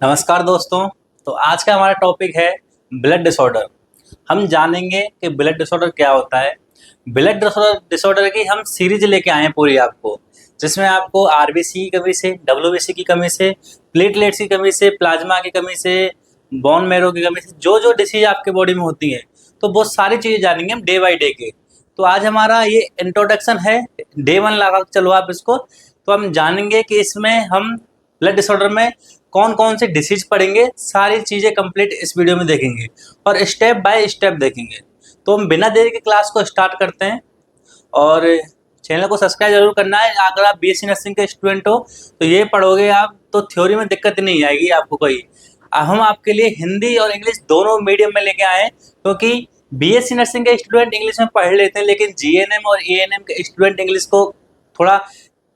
नमस्कार दोस्तों। तो आज का हमारा टॉपिक है ब्लड डिसऑर्डर। हम जानेंगे कि ब्लड डिसऑर्डर क्या होता है। ब्लड डिसऑर्डर की हम सीरीज लेके आए हैं पूरी आपको, जिसमें आपको आरबीसी की कमी से, डब्ल्यूबीसी की कमी से, प्लेटलेट्स की कमी से, प्लाज्मा की कमी से, बोन मैरो की कमी से, जो जो डिसीज आपके बॉडी में होती हैं, तो बहुत सारी चीज़ें जानेंगे हम डे बाई डे के। तो आज हमारा ये इंट्रोडक्शन है, डे वन लगा के चलो आप इसको। तो हम जानेंगे कि इसमें हम ब्लड डिसऑर्डर में कौन कौन से डिसीज पढ़ेंगे, सारी चीज़ें कंप्लीट इस वीडियो में देखेंगे और स्टेप बाय स्टेप देखेंगे। तो हम बिना देरी के क्लास को स्टार्ट करते हैं। और चैनल को सब्सक्राइब जरूर करना है। अगर आप बीएससी नर्सिंग के स्टूडेंट हो तो ये पढ़ोगे आप, तो थ्योरी में दिक्कत नहीं आएगी आपको कोई। हम आपके लिए हिंदी और इंग्लिश दोनों मीडियम में लेके आए हैं, क्योंकि बीएससी नर्सिंग के स्टूडेंट इंग्लिश में पढ़ लेते हैं, लेकिन जीएनएम और एएनएम के स्टूडेंट इंग्लिश को थोड़ा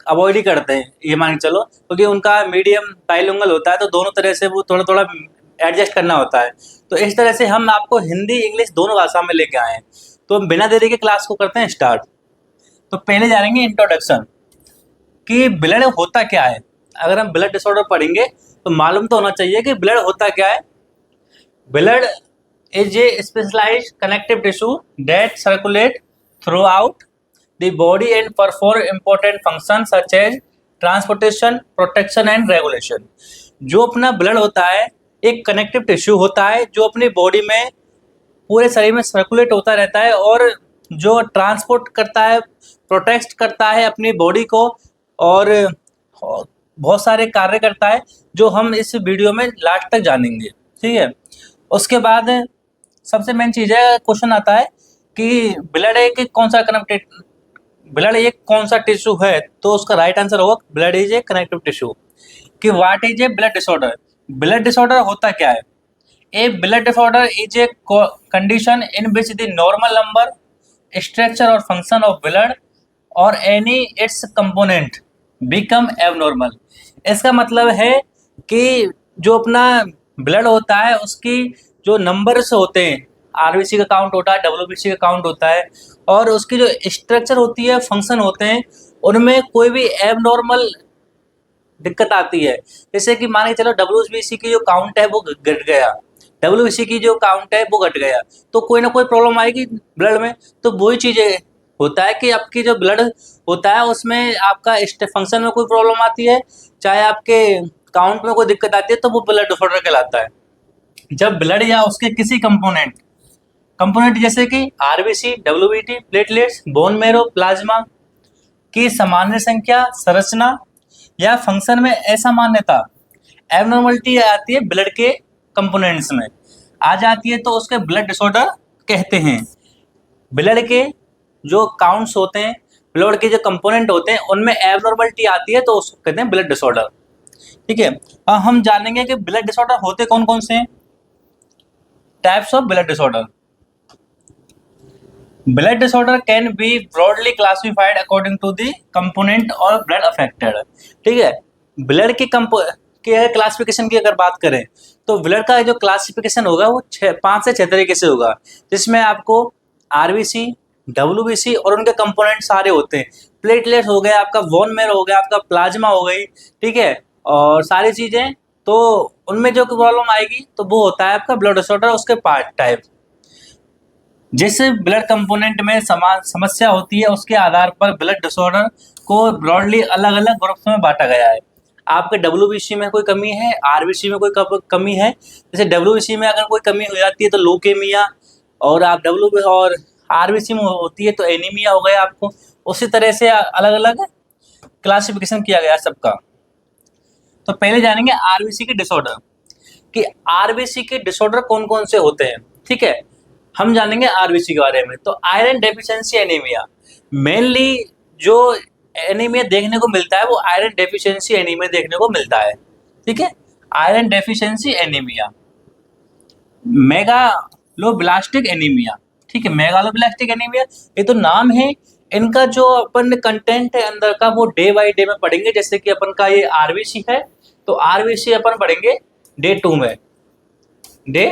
अवॉइड ही करते हैं, ये मान के चलो, क्योंकि उनका मीडियम बाइलिंगुअल होता है, तो दोनों तरह से वो थोड़ा थोड़ा एडजस्ट करना होता है। तो इस तरह से हम आपको हिंदी इंग्लिश दोनों भाषा में लेके आए हैं। तो हम बिना देरी के क्लास को करते हैं स्टार्ट। तो पहले जानेंगे इंट्रोडक्शन कि ब्लड होता क्या है। अगर हम ब्लड डिसऑर्डर पढ़ेंगे तो मालूम तो होना चाहिए कि ब्लड होता क्या है। Blood is a specialised connective tissue that circulate throughout the body and perform important functions such as transportation, protection and regulation। जो अपना ब्लड होता है एक कनेक्टिव टिश्यू होता है जो अपनी बॉडी में पूरे शरीर में सर्कुलेट होता रहता है और जो ट्रांसपोर्ट करता है, प्रोटेक्ट करता है अपनी बॉडी को, और बहुत सारे कार्य करता है जो हम इस वीडियो में लास्ट तक जानेंगे। ठीक है। उसके बाद सबसे मेन चीज़ है, क्वेश्चन आता है कि ब्लड एक कौन सा कनेक्टेड, ब्लड एक कौन सा टिश्यू है, तो उसका राइट आंसर होगा blood is a connective tissue. कि what is a blood disorder. Blood disorder होता क्या है। A blood disorder is a condition in which the normal number, structure और फंक्शन ऑफ ब्लड और any its component become abnormal. इसका मतलब है कि जो अपना ब्लड होता है उसकी जो नंबर्स होते हैं, आरबीसी का काउंट होता है, डब्ल्यूबीसी का काउंट होता है, और उसकी जो स्ट्रक्चर होती है, फंक्शन होते हैं, उनमें कोई भी एबनॉर्मल दिक्कत आती है। जैसे कि मान के चलो डब्ल्यूबीसी की जो काउंट है वो घट गया, डब्ल्यूबीसी की जो काउंट है वो घट गया, तो कोई ना कोई प्रॉब्लम आएगी ब्लड में। तो वही चीज़ें होता है कि आपकी जो ब्लड होता है उसमें आपका फंक्शन में कोई प्रॉब्लम आती है, चाहे आपके काउंट में कोई दिक्कत आती है, तो वो ब्लड डिसऑर्डर कहलाता है। जब ब्लड या उसके किसी कंपोनेंट जैसे कि RBC, WBT, platelets, bone marrow, plasma की सामान्य संख्या, संरचना या फंक्शन में असामान्यता, एबनॉर्मलिटी आती है ब्लड के कंपोनेंट्स में आ जाती है, तो उसके ब्लड डिसऑर्डर कहते हैं। ब्लड के जो काउंट्स होते हैं, ब्लड के जो कंपोनेंट होते हैं, उनमें एबनॉर्मलिटी आती है, तो उसको कहते हैं ब्लड डिसऑर्डर। ठीक है। अब हम जानेंगे कि ब्लड डिसऑर्डर होते कौन कौन से हैं। Types of blood disorder. Blood disorder can be broadly classified according to the component और ब्लड अफेक्टेड। ठीक है। ब्लड के क्लासिफिकेशन की अगर बात करें तो ब्लड का जो क्लासिफिकेशन होगा वो 5 से 6 तरीके से होगा, जिसमें आपको आरबीसी, डब्ल्यूबीसी और उनके कंपोनेंट सारे होते हैं। प्लेटलेट्स हो गया आपका, बोन मैरो हो गया आपका, प्लाज्मा हो गई, ठीक है, और सारी चीज़ें। तो उनमें जो प्रॉब्लम आएगी तो वो होता है आपका ब्लड डिसऑर्डर, उसके पार्ट टाइप। जिस ब्लड कंपोनेंट में समान समस्या होती है उसके आधार पर ब्लड डिसऑर्डर को ब्रॉडली अलग अलग ग्रुप्स में बांटा गया है। आपके डब्ल्यूबीसी में कोई कमी है, आरबीसी में कोई कमी है। जैसे डब्ल्यूबीसी में अगर कोई कमी हो जाती है तो लूकेमिया, और आप डब्ल्यू और आरबीसी में होती है तो एनीमिया हो गया आपको। उसी तरह से अलग अलग क्लासिफिकेशन किया गया सबका। तो पहले जानेंगे आरबीसी के डिसऑर्डर कि आरबीसी के डिसऑर्डर कौन कौन से होते हैं। ठीक है। हम जानेंगे आरबीसी के बारे में। तो आयरन डेफिशिएंसी एनीमिया, मेनली जो एनीमिया देखने को मिलता है वो आयरन डेफिशिएंसी एनीमिया देखने को मिलता है। ठीक है। Iron deficiency anaemia, megaloblastic anaemia. ठीक है। मेगालोब्लास्टिक एनीमिया, ये तो नाम है, इनका जो अपन कंटेंट है अंदर का वो डे बाई डे में पढ़ेंगे। जैसे कि अपन का ये आरबीसी है तो आरबीसी अपन पढ़ेंगे डे 2 में, डे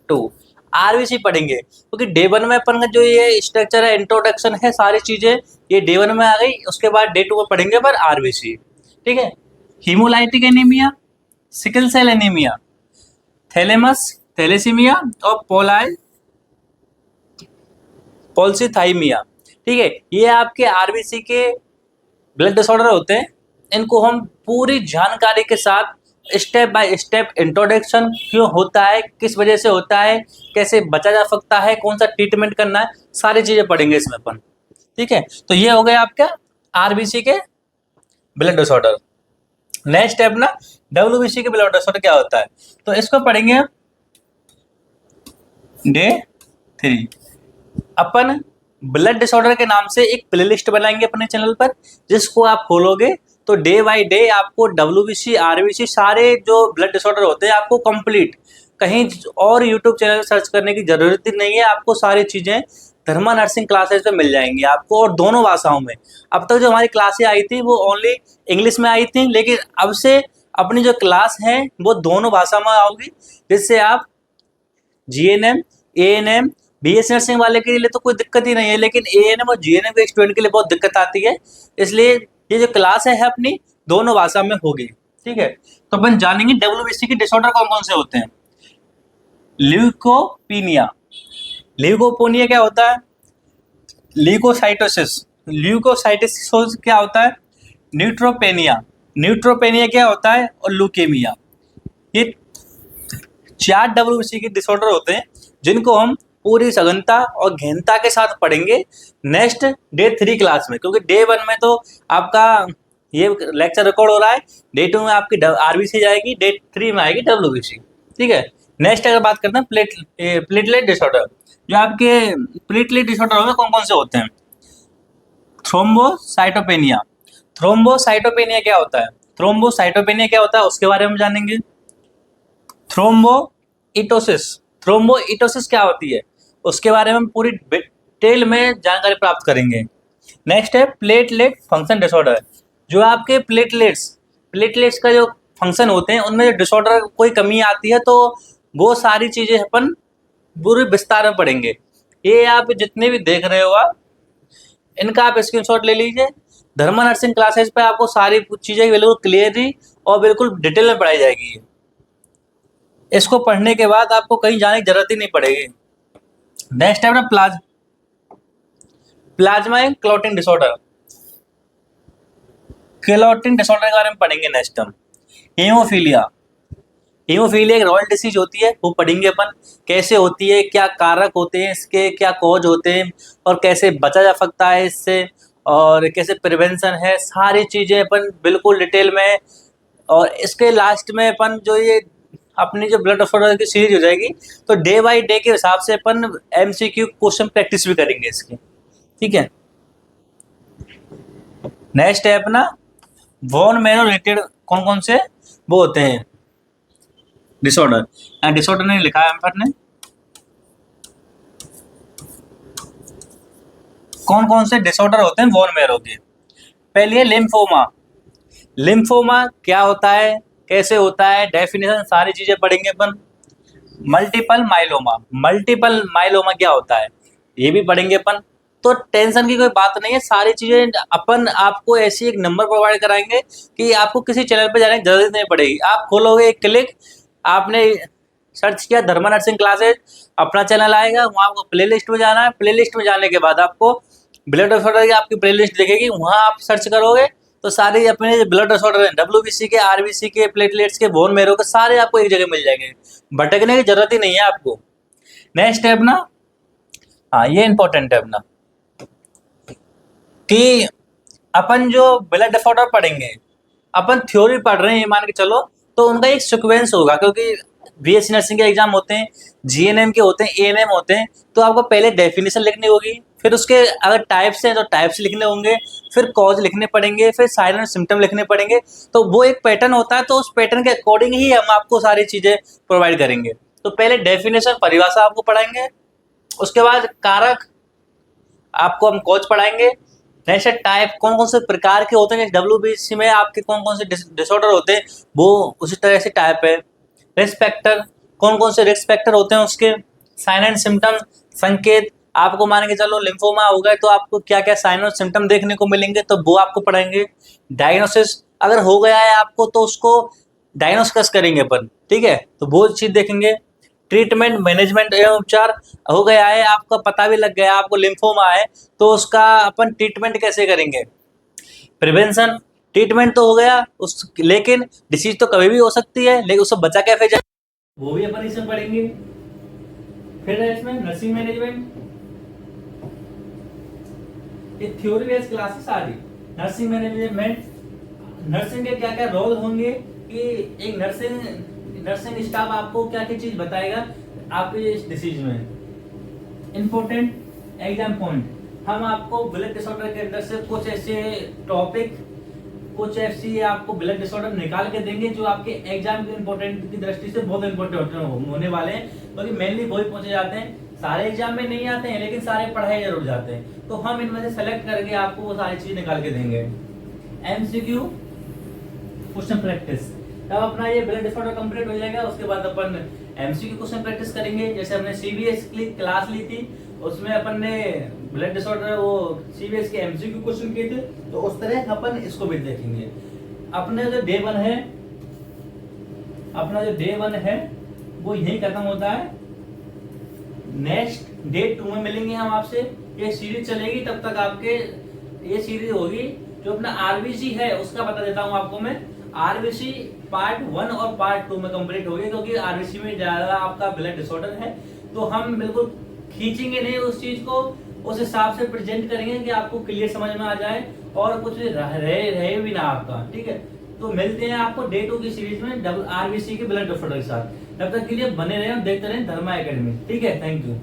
2 आरबीसी पढ़ेंगे, क्योंकि डे 1 में अपन का जो ये स्ट्रक्चर है, इंट्रोडक्शन है, सारी चीजें ये डे 1 में आ गई। उसके बाद डे 2 में पढ़ेंगे पर आरबीसी। ठीक है। Haemolytic anaemia, sickle cell anaemia, thalamus thalassaemia और पॉलीसाइथाइमिया। ठीक है, ये आपके आरबीसी के ब्लड डिसऑर्डर होते हैं। इनको हम पूरी जानकारी के साथ स्टेप बाय स्टेप इंट्रोडक्शन, क्यों होता है, किस वजह से होता है, कैसे बचा जा सकता है, कौन सा ट्रीटमेंट करना है, सारी चीजें पढ़ेंगे इसमें अपन। ठीक है, तो ये हो गया आपका आरबीसी के ब्लड डिसऑर्डर। नेक्स्ट स्टेप ना, डब्ल्यूबीसी के ब्लड डिसऑर्डर क्या होता है, तो इसको पढ़ेंगे डे 3। अपन ब्लड डिसऑर्डर के नाम से एक प्लेलिस्ट बनाएंगे अपने चैनल पर, जिसको आप खोलोगे तो डे बाय डे आपको डब्ल्यूबीसी आरबीसी सारे जो ब्लड डिसऑर्डर होते हैं आपको कंप्लीट, कहीं और यूट्यूब चैनल सर्च करने की जरूरत ही नहीं है। आपको सारी चीजें धर्मा नर्सिंग क्लासेस पे मिल जाएंगी आपको, और दोनों भाषाओं में। अब तक जो हमारी क्लासें आई थी वो ओनली इंग्लिश में आई थी, लेकिन अब से अपनी जो क्लास है वो दोनों भाषा में आओगी, जिससे आप जीएनएम, एएनएम, बीएस नर्सिंग वाले के लिए तो कोई दिक्कत ही नहीं है, लेकिन एएनएम और जीएनएम के स्टूडेंट के लिए बहुत दिक्कत आती है। इसलिए ये जो क्लास है अपनी दोनों भाषा में होगी। ठीक है, तो अपन जानेंगे डब्ल्यूबीसी के डिसऑर्डर कौन कौन से होते हैं। ल्यूकोपीनिया, ल्यूकोपोनिया क्या होता है, ल्यूकोसाइटोसिस, ल्यूकोसाइटोसिस क्या होता है, न्यूट्रोपेनिया, न्यूट्रोपेनिया क्या होता है, और लुकेमिया। ये 4 डब्ल्यूबीसी के डिसऑर्डर होते हैं जिनको हम पूरी सघनता और गहनता के साथ पढ़ेंगे नेक्स्ट डे 3 क्लास में, क्योंकि डे 1 में तो आपका ये लेक्चर रिकॉर्ड हो रहा है, डे 2 में आपकी आरबीसी जाएगी, डे 3 में आएगी डब्ल्यूबीसी। ठीक है, नेक्स्ट अगर बात करते हैं प्लेटलेट डिसऑर्डर, जो आपके प्लेटलेट डिसऑर्डर होंगे कौन कौन से होते हैं। थ्रोम्बोसाइटोपेनिया, थ्रोम्बोसाइटोपेनिया क्या होता है, थ्रोम्बोसाइटोपेनिया क्या होता है उसके बारे में जानेंगे। थ्रोम्बोइटोसिस, थ्रोम्बोइटोसिस क्या होती है उसके बारे में हम पूरी डिटेल में जानकारी प्राप्त करेंगे। नेक्स्ट है प्लेटलेट फंक्शन डिसऑर्डर, जो आपके प्लेटलेट्स का जो फंक्शन होते हैं उनमें जो डिसऑर्डर कोई कमी आती है तो वो सारी चीजें अपन पूरे विस्तार में पढ़ेंगे। ये आप जितने भी देख रहे हो आप इनका आप स्क्रीनशॉट ले लीजिए। धर्मा नर्सिंग क्लासेस पे आपको सारी चीजें बिल्कुल क्लियरली और बिल्कुल डिटेल में पढ़ाई जाएगी। इसको पढ़ने के बाद आपको कहीं जाने की जरूरत ही नहीं पड़ेगी। नेक्स्ट है अपना plasma clotting disorder, clotting disorder के बारे में पढ़ेंगे नेक्स्ट हम। हीमोफीलिया, हीमोफीलिया एक रॉयल डिसीज होती है, वो पढ़ेंगे अपन कैसे होती है, क्या कारक होते हैं इसके, क्या कॉज होते हैं और कैसे बचा जा सकता है इससे, और कैसे प्रिवेंशन है, सारी चीजें अपन बिल्कुल डिटेल में। और इसके लास्ट में अपन जो ये अपनी जो ब्लड डिसऑर्डर की सीरीज हो जाएगी तो डे बाय डे के हिसाब से अपन एमसीक्यू क्वेश्चन प्रैक्टिस भी करेंगे इसकी। ठीक है, नेक्स्ट है अपना बोन मैरो रिलेटेड कौन कौन से वो होते हैं डिसऑर्डर, डिसऑर्डर नहीं लिखा है एम्फर ने, कौन कौन से डिसऑर्डर होते हैं बोन मैरो के। पहले है लिम्फोमा, लिम्फोमा क्या होता है, कैसे होता है, डेफिनेशन सारी चीजें पढ़ेंगे अपन। मल्टीपल माइलोमा, मल्टीपल माइलोमा क्या होता है ये भी पढ़ेंगे अपन। तो टेंशन की कोई बात नहीं है, सारी चीजें अपन आपको ऐसी एक नंबर प्रोवाइड कराएंगे कि आपको किसी चैनल पे जाने की जरूरत नहीं पड़ेगी। आप खोलोगे एक क्लिक, आपने सर्च किया धर्मा नर्सिंग क्लासेज, अपना चैनल आएगा, वहाँ आपको प्ले लिस्ट में जाना है। प्ले लिस्ट में जाने के बाद आपको ब्लड डिसऑर्डर की आपकी प्ले लिस्ट दिखेगी, वहाँ आप सर्च करोगे तो सारे अपने ब्लड डिसऑर्डर हैं, डब्ल्यूबीसी के, आरबीसी के, प्लेटलेट्स के, बोन मैरो के, सारे आपको एक जगह मिल जाएंगे, भटकने की जरूरत ही नहीं है आपको। नेक्स्ट है अपना, हाँ ये इंपॉर्टेंट है अपना कि अपन जो ब्लड डिसऑर्डर पढ़ेंगे, अपन थ्योरी पढ़ रहे हैं मान के चलो, तो उनका एक सीक्वेंस होगा, क्योंकि बीएससी नर्सिंग के एग्जाम होते हैं, जीएनएम के होते हैं, एएनएम होते हैं, तो आपको पहले डेफिनेशन लिखनी होगी, फिर उसके अगर टाइप्स हैं तो टाइप्स लिखने होंगे, फिर कॉज लिखने पड़ेंगे, फिर साइन और सिम्टम लिखने पड़ेंगे। तो वो एक पैटर्न होता है, तो उस पैटर्न के अकॉर्डिंग ही हम आपको सारी चीजें प्रोवाइड करेंगे। तो पहले डेफिनेशन परिभाषा आपको पढ़ाएंगे, उसके बाद कारक आपको हम कॉज पढ़ाएंगे। नेक्स्ट टाइप कौन कौन से प्रकार के होते हैं, जैसे डब्ल्यूबीसी में आपके कौन कौन से डिसऑर्डर होते हैं वो उसी तरह से टाइप है। रिस्क फैक्टर, कौन कौन से रिस्क फैक्टर होते हैं उसके, साइन एंड सिम्टम, संकेत, आपको मान के चलो लिम्फोमा हो गया तो आपको क्या क्या साइन और सिम्टम देखने को मिलेंगे तो वो आपको पढ़ाएंगे। डायग्नोसिस, अगर हो गया है आपको तो उसको डायग्नोसिस करेंगे अपन, ठीक है। तो वो चीज देखेंगे। ट्रीटमेंट, मैनेजमेंट एवं उपचार हो गया है, आपका पता भी लग गया आपको लिम्फोमा है, तो उसका अपन ट्रीटमेंट कैसे करेंगे। प्रिवेंशन, ट्रीटमेंट तो हो गया उस, लेकिन डिसीज तो कभी भी हो सकती है, लेकिन उससे बचा कैसे जाए वो भी अपन इसमें पढ़ेंगे। फिर है इसमें नर्सिंग मैनेजमेंट, ये थ्योरी बेस्ड क्लासेस आ रही। नर्सिंग मैनेजमेंट, नर्सिंग के क्या क्या रोल होंगे कि एक नर्सिंग स्टाफ आपको क्या क्या चीज बताएगा आपके इस डिसीज में। इंपॉर्टेंट एग्जाम पॉइंट, हम आपको ब्लड डिसऑर्डर के अंदर से कुछ ऐसे टॉपिक, कुछ ऐसी आपको ब्लड डिसऑर्डर निकाल के देंगे जो आपके एग्जाम के इंपॉर्टेंट की दृष्टि से बहुत इंपॉर्टेंट होने वाले हैं, क्योंकि मेनली वही पूछे जाते हैं। सारे एग्जाम में नहीं आते हैं, लेकिन सारे पढ़ाए जरूर जाते हैं। तो हम इनमें से सेलेक्ट करके आपको वो सारी चीज निकाल के देंगे। एमसीक्यू क्वेश्चन प्रैक्टिस, तब अपना ये ब्लड डिसऑर्डर कंप्लीट हो जाएगा। उसके बाद अपन एमसीक्यू क्वेश्चन प्रैक्टिस करेंगे। जैसे हमने सीबीएस की क्लास ली थी, उसमें अपन ने ब्लड डिसऑर्डर वो सीबीएस के एमसीक्यू क्वेश्चन किए थे, तो उस तरह अपन इसको भी देखेंगे। अपने जो डे 1 है, अपना जो डे 1 है वो यही खत्म होता है। नेक्स्ट डे 2 में मिलेंगे हम आपसे। ये सीरीज चलेगी तब तक, आपके ये सीरीज होगी। जो अपना आरबीसी है उसका बता देता हूँ आपको मैं। आरबीसी पार्ट 1 और पार्ट 2 में कंप्लीट हो गई, क्योंकि आरबीसी में ज्यादा आपका ब्लड डिसऑर्डर है, तो हम बिल्कुल खींचेंगे नहीं उस चीज को, उस हिसाब से प्रेजेंट करेंगे कि आपको क्लियर समझ में आ जाए और कुछ रहे भी ना आपका, ठीक है। तो मिलते हैं आपको डे 2 की सीरीज में आरबीसी के ब्लड डिसऑर्डर के साथ। तब तक के लिए बने रहे और देखते रहे धर्मा एकेडमी, ठीक है। Thank you.